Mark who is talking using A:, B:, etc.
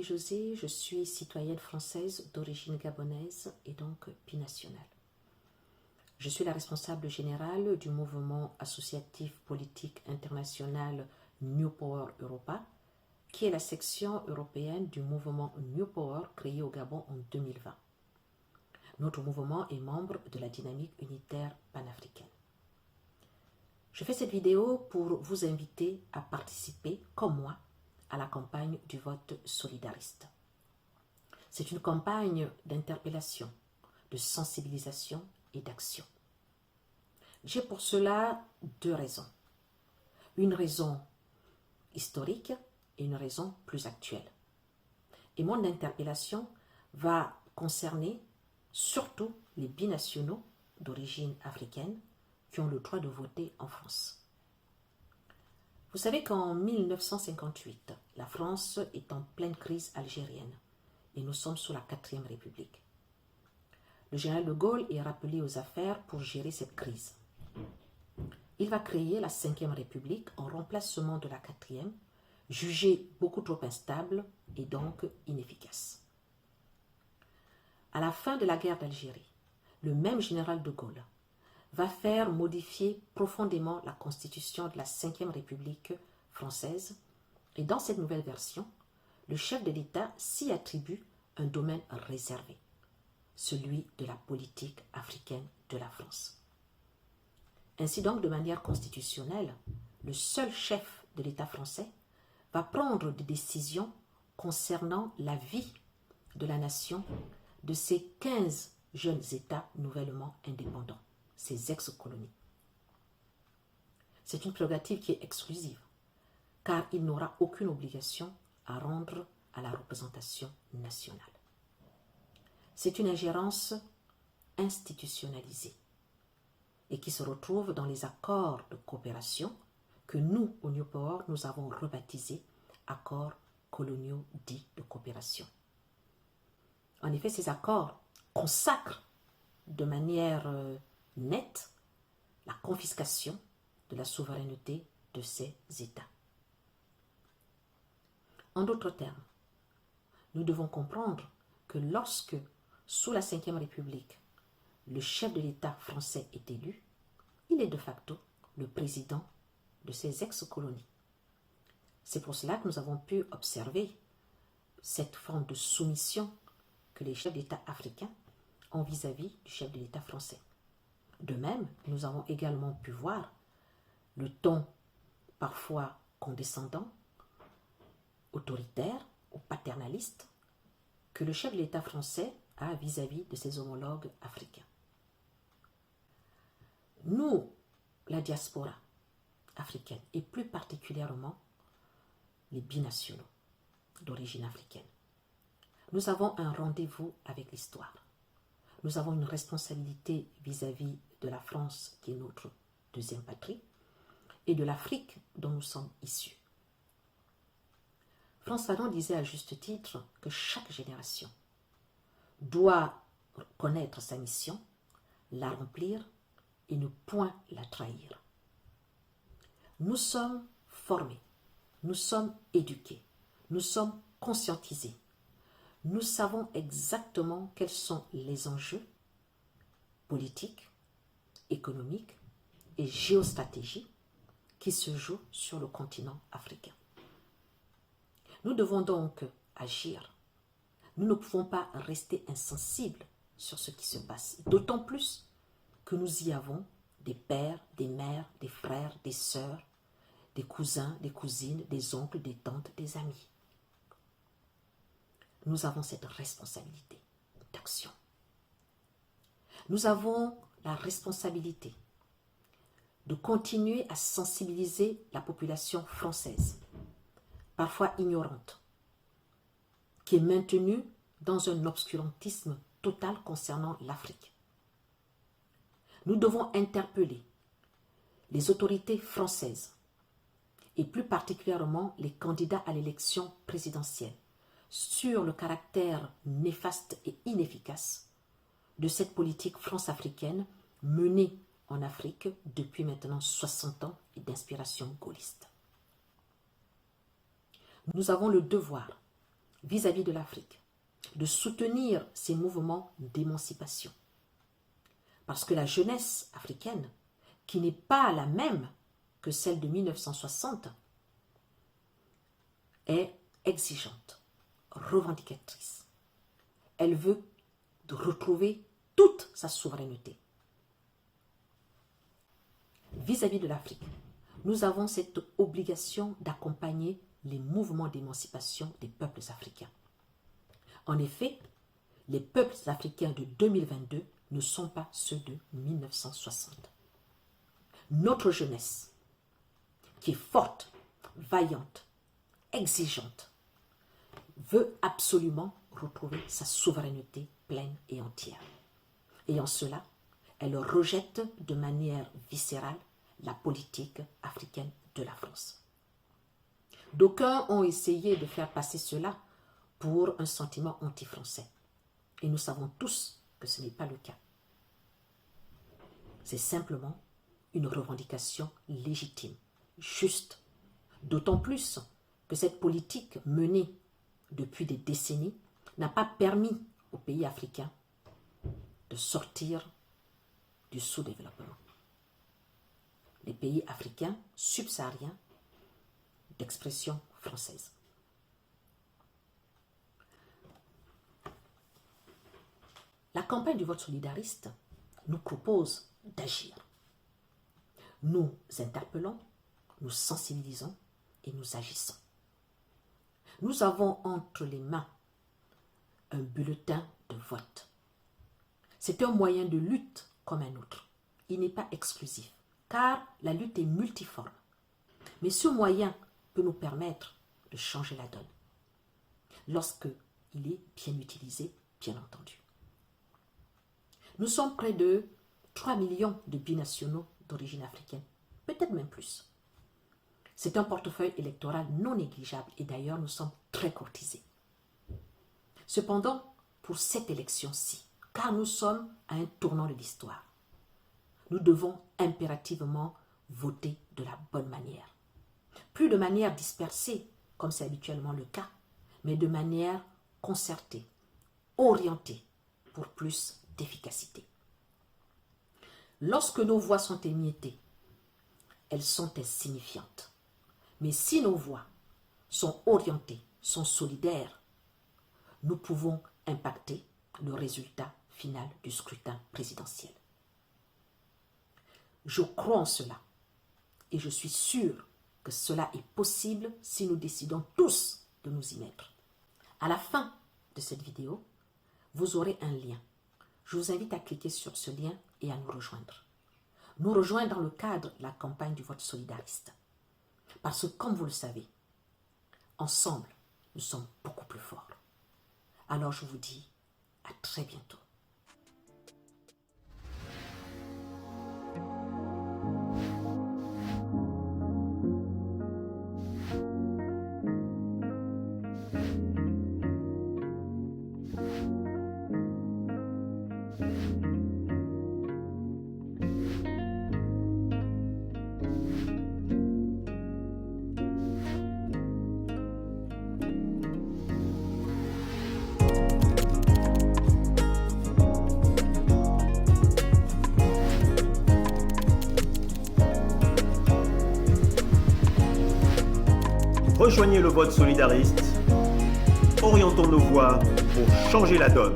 A: Marie-Josée, je suis citoyenne française d'origine gabonaise et donc binationale. Je suis la responsable générale du mouvement associatif politique international New Power Europa, qui est la section européenne du mouvement New Power créé au Gabon en 2020. Notre mouvement est membre de la dynamique unitaire panafricaine. Je fais cette vidéo pour vous inviter à participer, comme moi, à la campagne du vote solidariste. C'est une campagne d'interpellation, de sensibilisation et d'action. J'ai pour cela deux raisons. Une raison historique et une raison plus actuelle. Et mon interpellation va concerner surtout les binationaux d'origine africaine qui ont le droit de voter en France. Vous savez qu'en 1958, la France est en pleine crise algérienne et nous sommes sous la 4e République. Le général de Gaulle est rappelé aux affaires pour gérer cette crise. Il va créer la 5e République en remplacement de la 4e, jugée beaucoup trop instable et donc inefficace. À la fin de la guerre d'Algérie, le même général de Gaulle va faire modifier profondément la constitution de la 5e République française et dans cette nouvelle version, le chef de l'État s'y attribue un domaine réservé, celui de la politique africaine de la France. Ainsi donc, de manière constitutionnelle, le seul chef de l'État français va prendre des décisions concernant la vie de la nation de ces 15 jeunes États nouvellement indépendants, ces ex-colonies. C'est une prérogative qui est exclusive, car il n'aura aucune obligation à rendre à la représentation nationale. C'est une ingérence institutionnalisée et qui se retrouve dans les accords de coopération que nous, au New Power, nous avons rebaptisés accords coloniaux dits de coopération. En effet, ces accords consacrent de manière nette la confiscation de la souveraineté de ces États. En d'autres termes, nous devons comprendre que lorsque, sous la 5e République, le chef de l'État français est élu, il est de facto le président de ces ex-colonies. C'est pour cela que nous avons pu observer cette forme de soumission que les chefs d'État africains ont vis-à-vis du chef de l'État français. De même, nous avons également pu voir le ton parfois condescendant, autoritaire ou paternaliste que le chef de l'État français a vis-à-vis de ses homologues africains. Nous, la diaspora africaine, et plus particulièrement les binationaux d'origine africaine, nous avons un rendez-vous avec l'histoire. Nous avons une responsabilité vis-à-vis de la France, qui est notre deuxième patrie, et de l'Afrique dont nous sommes issus. François Fanon disait à juste titre que chaque génération doit connaître sa mission, la remplir et ne point la trahir. Nous sommes formés, nous sommes éduqués, nous sommes conscientisés. Nous savons exactement quels sont les enjeux politiques, économiques et géostratégiques qui se jouent sur le continent africain. Nous devons donc agir. Nous ne pouvons pas rester insensibles sur ce qui se passe, d'autant plus que nous y avons des pères, des mères, des frères, des sœurs, des cousins, des cousines, des oncles, des tantes, des amis. Nous avons cette responsabilité d'action. Nous avons la responsabilité de continuer à sensibiliser la population française, parfois ignorante, qui est maintenue dans un obscurantisme total concernant l'Afrique. Nous devons interpeller les autorités françaises et plus particulièrement les candidats à l'élection présidentielle sur le caractère néfaste et inefficace de cette politique france-africaine menée en Afrique depuis maintenant 60 ans et d'inspiration gaulliste. Nous avons le devoir, vis-à-vis de l'Afrique, de soutenir ces mouvements d'émancipation. Parce que la jeunesse africaine, qui n'est pas la même que celle de 1960, est exigeante, revendicatrice. Elle veut retrouver toute sa souveraineté. Vis-à-vis de l'Afrique, nous avons cette obligation d'accompagner les mouvements d'émancipation des peuples africains. En effet, les peuples africains de 2022 ne sont pas ceux de 1960. Notre jeunesse, qui est forte, vaillante, exigeante, veut absolument retrouver sa souveraineté pleine et entière. Et en cela, elle rejette de manière viscérale la politique africaine de la France. D'aucuns ont essayé de faire passer cela pour un sentiment anti-français. Et nous savons tous que ce n'est pas le cas. C'est simplement une revendication légitime, juste, d'autant plus que cette politique menée depuis des décennies n'a pas permis aux pays africains de sortir du sous-développement. Les pays africains subsahariens d'expression française. La campagne du vote solidariste nous propose d'agir. Nous interpellons, nous sensibilisons et nous agissons. Nous avons entre les mains un bulletin de vote. C'est un moyen de lutte comme un autre. Il n'est pas exclusif, car la lutte est multiforme. Mais ce moyen peut nous permettre de changer la donne, lorsque il est bien utilisé, bien entendu. Nous sommes près de 3 millions de binationaux d'origine africaine, peut-être même plus. C'est un portefeuille électoral non négligeable et d'ailleurs nous sommes très courtisés. Cependant, pour cette élection-ci, car nous sommes à un tournant de l'histoire, nous devons impérativement voter de la bonne manière. Plus de manière dispersée, comme c'est habituellement le cas, mais de manière concertée, orientée pour plus d'efficacité. Lorsque nos voix sont émiettées, elles sont insignifiantes. Mais si nos voix sont orientées, sont solidaires, nous pouvons impacter le résultat final du scrutin présidentiel. Je crois en cela et je suis sûr que cela est possible si nous décidons tous de nous y mettre. À la fin de cette vidéo, vous aurez un lien. Je vous invite à cliquer sur ce lien et à nous rejoindre. Nous rejoindre dans le cadre de la campagne du vote solidariste. Parce que, comme vous le savez, ensemble, nous sommes beaucoup plus forts. Alors je vous dis à très bientôt.
B: Rejoignez le vote solidariste, orientons nos voix pour changer la donne.